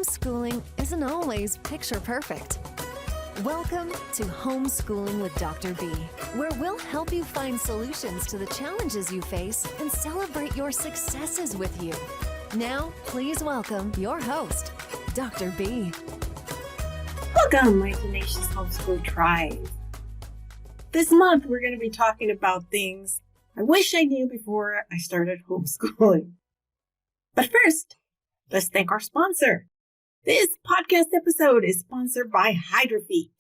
homeschooling isn't always picture perfect. Welcome to Homeschooling with Dr. B, where we'll help you find solutions to the challenges you face and celebrate your successes with you. Now, please welcome your host, Dr. B. Welcome, my tenacious homeschool tribe. This month, we're going to be talking about things I wish I knew before I started homeschooling. But first, let's thank our sponsor. This podcast episode is sponsored by HydroFeet,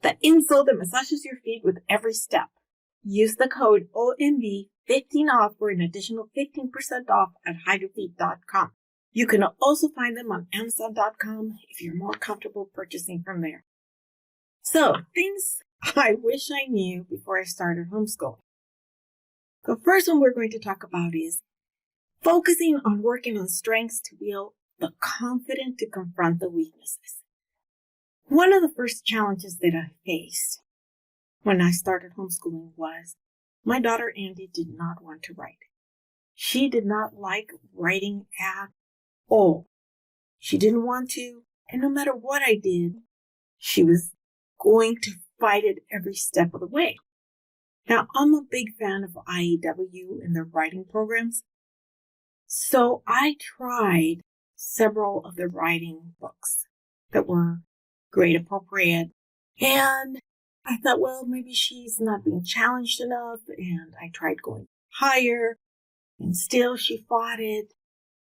the insole that massages your feet with every step. Use the code OMB15OFF for an additional 15% off at hydrofeet.com. You can also find them on Amazon.com if you're more comfortable purchasing from there. So, things I wish I knew before I started homeschooling. The first one we're going to talk about is focusing on working on strengths to build the confidence to confront the weaknesses. One of the first challenges that I faced when I started homeschooling was my daughter Andy did not want to write. She did not like writing at all. She didn't want to, and no matter what I did, she was going to fight it every step of the way. Now, I'm a big fan of IEW and their writing programs, so I tried several of the writing books that were grade appropriate. And I thought, well, maybe she's not being challenged enough. And I tried going higher and still she fought it.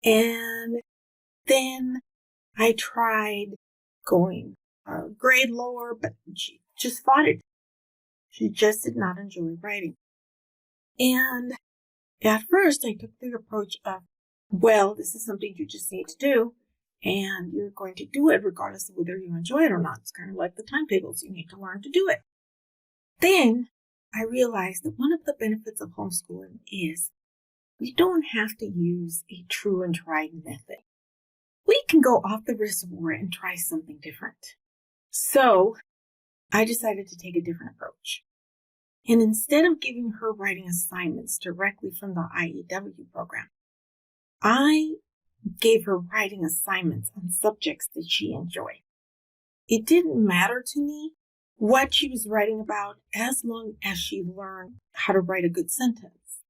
And then I tried going a grade lower, but she just fought it. She just did not enjoy writing. And at first I took the approach of, well, this is something you just need to do, and you're going to do it regardless of whether you enjoy it or not. It's kind of like the timetables. You need to learn to do it. Then I realized that one of the benefits of homeschooling is we don't have to use a true and tried method. We can go off the reservoir and try something different. So I decided to take a different approach. And instead of giving her writing assignments directly from the IEW program, I gave her writing assignments on subjects that she enjoyed. It didn't matter to me what she was writing about as long as she learned how to write a good sentence,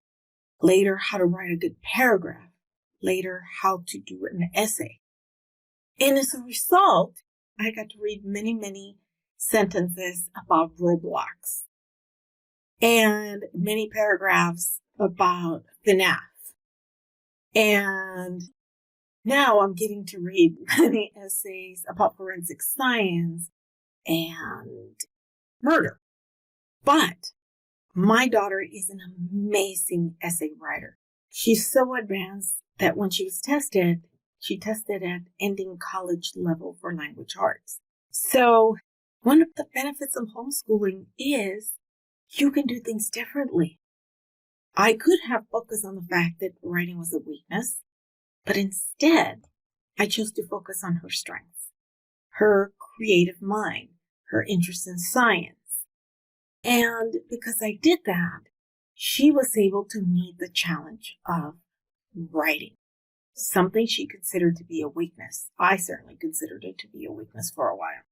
later how to write a good paragraph, later how to do an essay. And as a result, I got to read many sentences about Roblox and many paragraphs about FNAF. And now I'm getting to read many essays about forensic science and murder. But my daughter is an amazing essay writer. She's so advanced that when she was tested, she tested at ending college level for language arts. So one of the benefits of homeschooling is you can do things differently. I could have focused on the fact that writing was a weakness, but instead, I chose to focus on her strengths, her creative mind, her interest in science. And because I did that, she was able to meet the challenge of writing, something she considered to be a weakness. I certainly considered it to be a weakness for a while.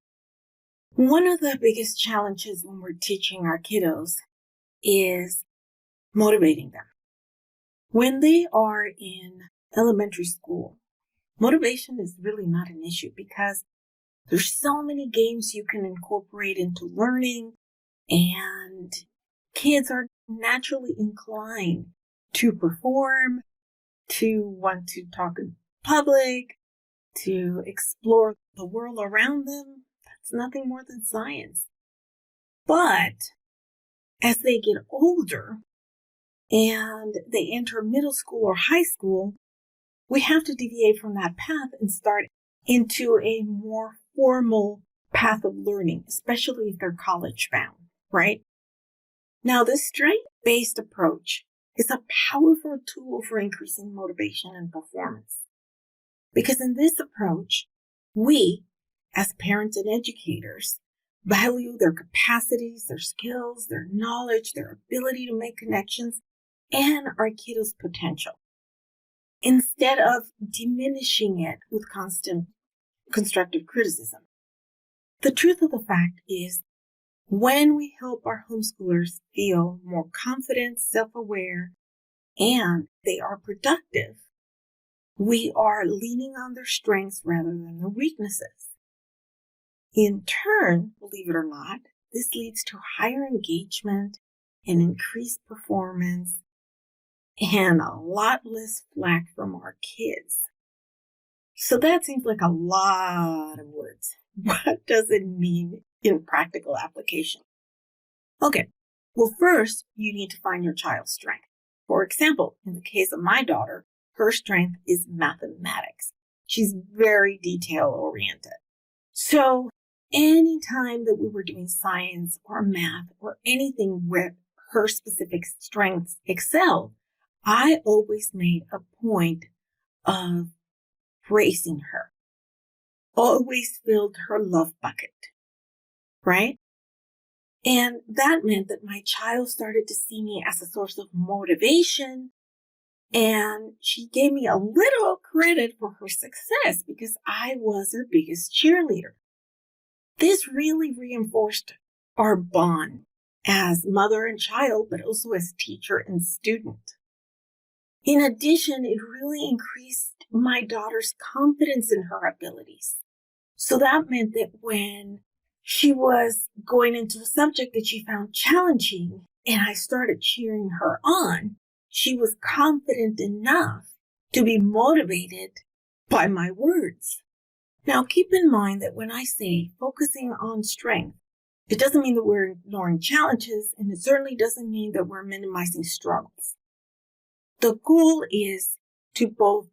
One of the biggest challenges when we're teaching our kiddos is motivating them. When they are in elementary school, motivation is really not an issue because there's so many games you can incorporate into learning, and kids are naturally inclined to perform, to want to talk in public, to explore the world around them. That's nothing more than science. But as they get older, and they enter middle school or high school, we have to deviate from that path and start into a more formal path of learning, especially if they're college bound, right? Now, this strength-based approach is a powerful tool for increasing motivation and performance. Because in this approach, we, as parents and educators, value their capacities, their skills, their knowledge, their ability to make connections, and our kiddos' potential. instead of diminishing it with constant constructive criticism. The truth of the fact is, when we help our homeschoolers feel more confident, self-aware, and they are productive, we are leaning on their strengths rather than their weaknesses. In turn, believe it or not, this leads to higher engagement and increased performance and a lot less flack from our kids. So that seems like a lot of words. What does it mean in practical application? Okay, well, first, you need to find your child's strength. For example, in the case of my daughter, her strength is mathematics. She's very detail-oriented. So anytime that we were doing science or math or anything where her specific strengths excelled, I always made a point of praising her. Always filled her love bucket, right? And that meant that my child started to see me as a source of motivation, and she gave me a little credit for her success because I was her biggest cheerleader. This really reinforced our bond as mother and child, but also as teacher and student. In addition, it really increased my daughter's confidence in her abilities. So that meant that when she was going into a subject that she found challenging and I started cheering her on, she was confident enough to be motivated by my words. Now, keep in mind that when I say focusing on strength, it doesn't mean that we're ignoring challenges, and it certainly doesn't mean that we're minimizing struggles. The goal is to both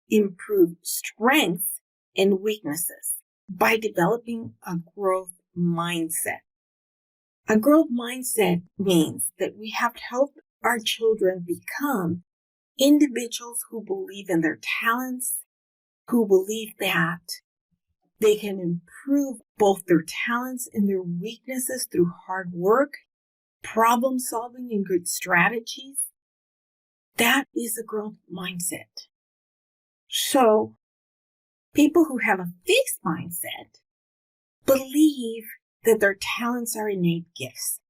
improve strengths and weaknesses by developing a growth mindset. A growth mindset means that we have to help our children become individuals who believe in their talents, who believe that they can improve both their talents and their weaknesses through hard work, problem solving, and good strategies. That is a growth mindset. So, people who have a fixed mindset believe that their talents are innate gifts.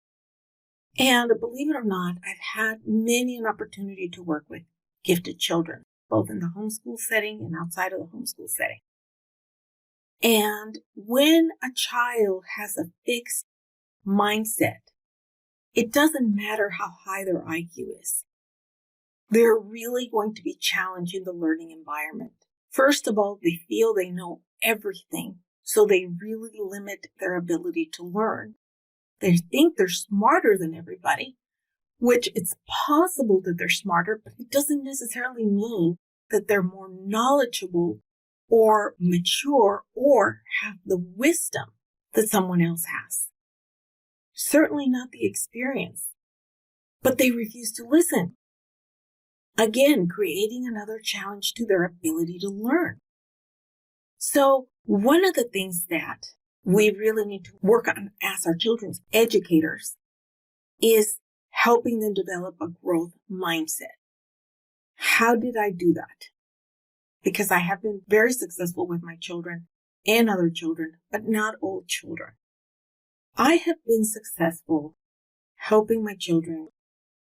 And believe it or not, I've had many an opportunity to work with gifted children, both in the homeschool setting and outside of the homeschool setting. And when a child has a fixed mindset, it doesn't matter how high their IQ is. They're really going to be challenged in the learning environment. First of all, they feel they know everything, so they really limit their ability to learn. They think they're smarter than everybody, which it's possible that they're smarter, but it doesn't necessarily mean that they're more knowledgeable or mature or have the wisdom that someone else has. Certainly not the experience, but they refuse to listen. Again, creating another challenge to their ability to learn. So one of the things that we really need to work on as our children's educators is helping them develop a growth mindset. How did I do that? Because I have been very successful with my children and other children, but not all children. I have been successful helping my children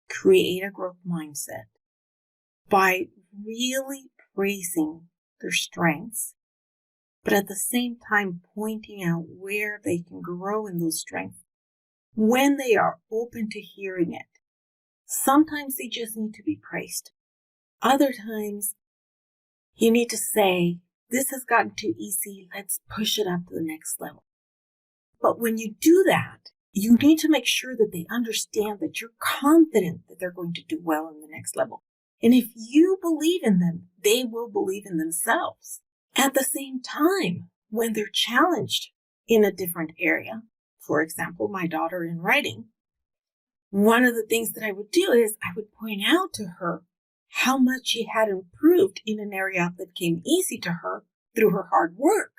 create a growth mindset by really praising their strengths, but at the same time pointing out where they can grow in those strengths when they are open to hearing it. Sometimes they just need to be praised. Other times, you need to say, this has gotten too easy, let's push it up to the next level. But when you do that, you need to make sure that they understand that you're confident that they're going to do well in the next level. And if you believe in them, they will believe in themselves. At the same time, when they're challenged in a different area, for example, my daughter in writing, one of the things that I would do is I would point out to her how much she had improved in an area that came easy to her through her hard work.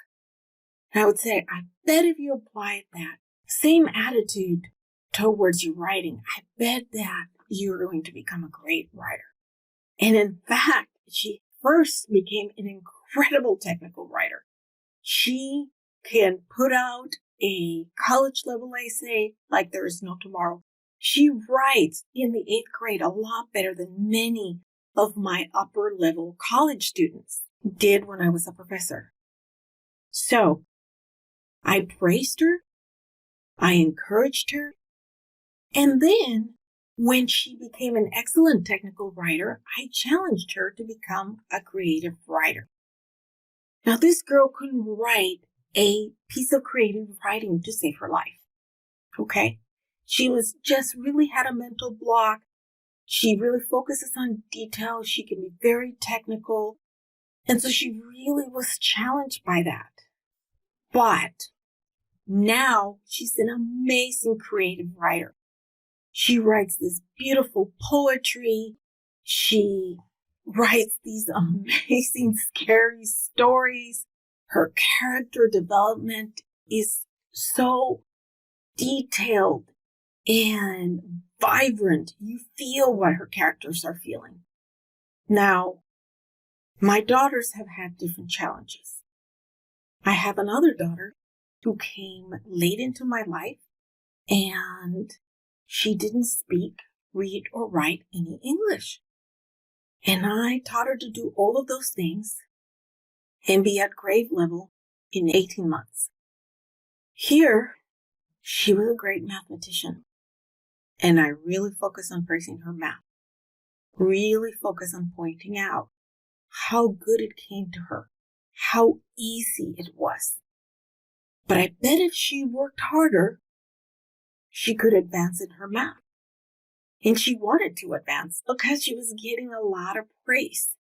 And I would say, I bet if you applied that same attitude towards your writing, I bet that you're going to become a great writer. And in fact, she first became an incredible technical writer. She can put out a college level essay like there is no tomorrow. She writes in the 8th grade a lot better than many of my upper level college students did when I was a professor. So I praised her, I encouraged her, and then when she became an excellent technical writer, I challenged her to become a creative writer. Now, this girl couldn't write a piece of creative writing to save her life. Okay? She was just really had a mental block. She really focuses on detail. She can be very technical. And so she really was challenged by that. But now she's an amazing creative writer. She writes this beautiful poetry. She writes these amazing, scary stories. Her character development is so detailed and vibrant. You feel what her characters are feeling. Now, my daughters have had different challenges. I have another daughter who came late into my life, and she didn't speak, read, or write any English. And I taught her to do all of those things and be at grade level in 18 months. Here, she was a great mathematician. And I really focused on praising her math. Really focused on pointing out how good it came to her, how easy it was. But I bet if she worked harder, she could advance in her math. And she wanted to advance because she was getting a lot of praise.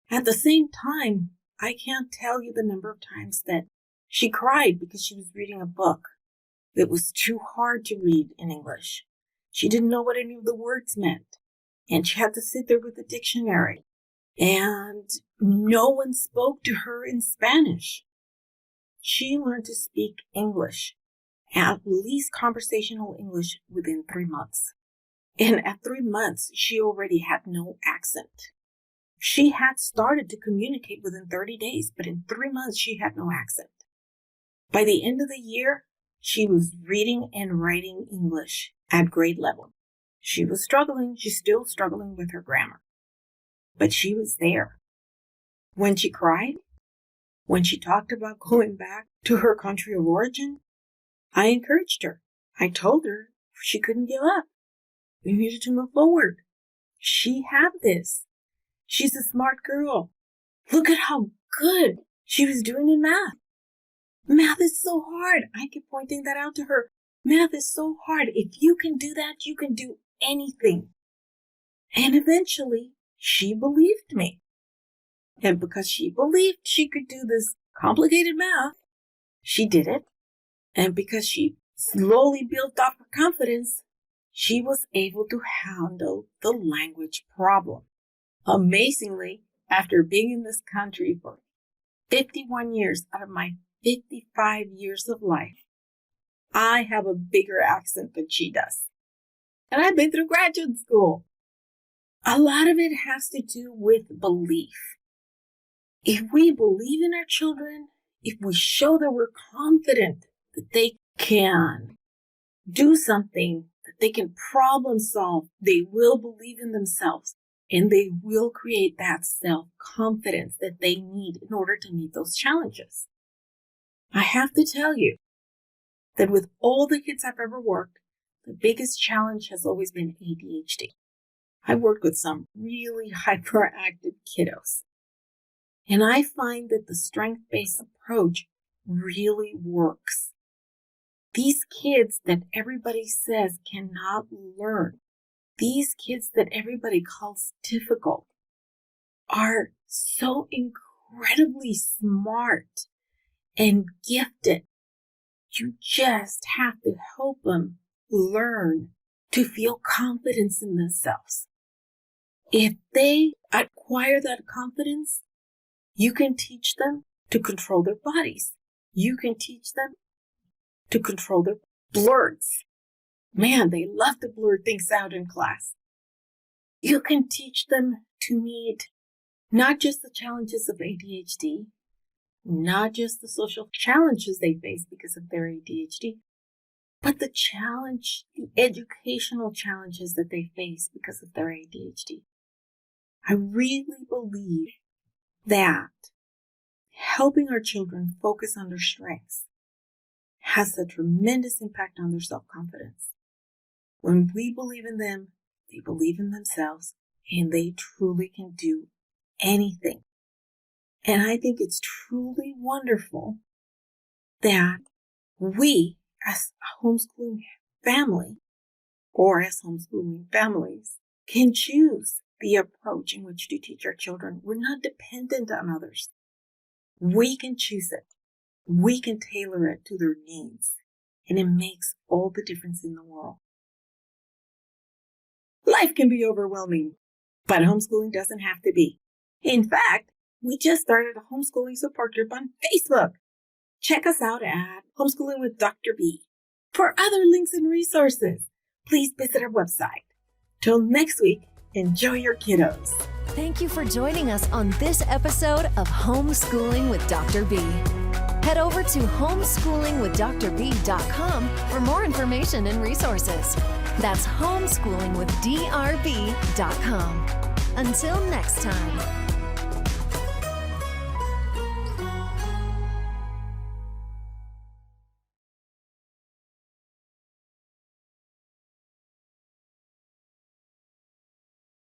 At the same time, I can't tell you the number of times that she cried because she was reading a book that was too hard to read in English. She didn't know what any of the words meant. And she had to sit there with a dictionary. And no one spoke to her in Spanish. She learned to speak English, at least conversational English, within 3 months. And at 3 months, she already had no accent. She had started to communicate within 30 days, but in 3 months, she had no accent. By the end of the year, she was reading and writing English at grade level. She was struggling. She's still struggling with her grammar. But she was there. When she cried, when she talked about going back to her country of origin, I encouraged her. I told her she couldn't give up. We needed to move forward. She had this. She's a smart girl. Look at how good she was doing in math. Math is so hard. I keep pointing that out to her. Math is so hard. If you can do that, you can do anything. And eventually, she believed me. And because she believed she could do this complicated math, she did it. And because she slowly built up her confidence, she was able to handle the language problem. Amazingly, after being in this country for 51 years out of my 55 years of life, I have a bigger accent than she does. And I've been through graduate school. A lot of it has to do with belief. If we believe in our children, if we show that we're confident that they can do something, that they can problem solve, they will believe in themselves, and they will create that self-confidence that they need in order to meet those challenges. I have to tell you that with all the kids I've ever worked, the biggest challenge has always been ADHD. I've worked with some really hyperactive kiddos. And I find that the strength-based approach really works. These kids that everybody says cannot learn, these kids that everybody calls difficult, are so incredibly smart and gifted. You just have to help them learn to feel confidence in themselves. If they acquire that confidence, you can teach them to control their bodies. You can teach them to control their blurts. Man, they love to blurt things out in class. You can teach them to meet Not just the challenges of ADHD, not just the social challenges they face because of their ADHD, but the educational challenges that they face because of their ADHD. I really believe that helping our children focus on their strengths has a tremendous impact on their self-confidence. When we believe in them, they believe in themselves, and they truly can do anything. And I think it's truly wonderful that we, as a homeschooling family, or as homeschooling families, can choose the approach in which to teach our children. We're not dependent on others. We can choose it. We can tailor it to their needs. And it makes all the difference in the world. Life can be overwhelming, but homeschooling doesn't have to be. In fact, we just started a homeschooling support group on Facebook. Check us out at Homeschooling with Dr. B. For other links and resources, please visit our website. Till next week, enjoy your kiddos. Thank you for joining us on this episode of Homeschooling with Dr. B. Head over to homeschoolingwithdrb.com for more information and resources. That's homeschoolingwithdrb.com. Until next time.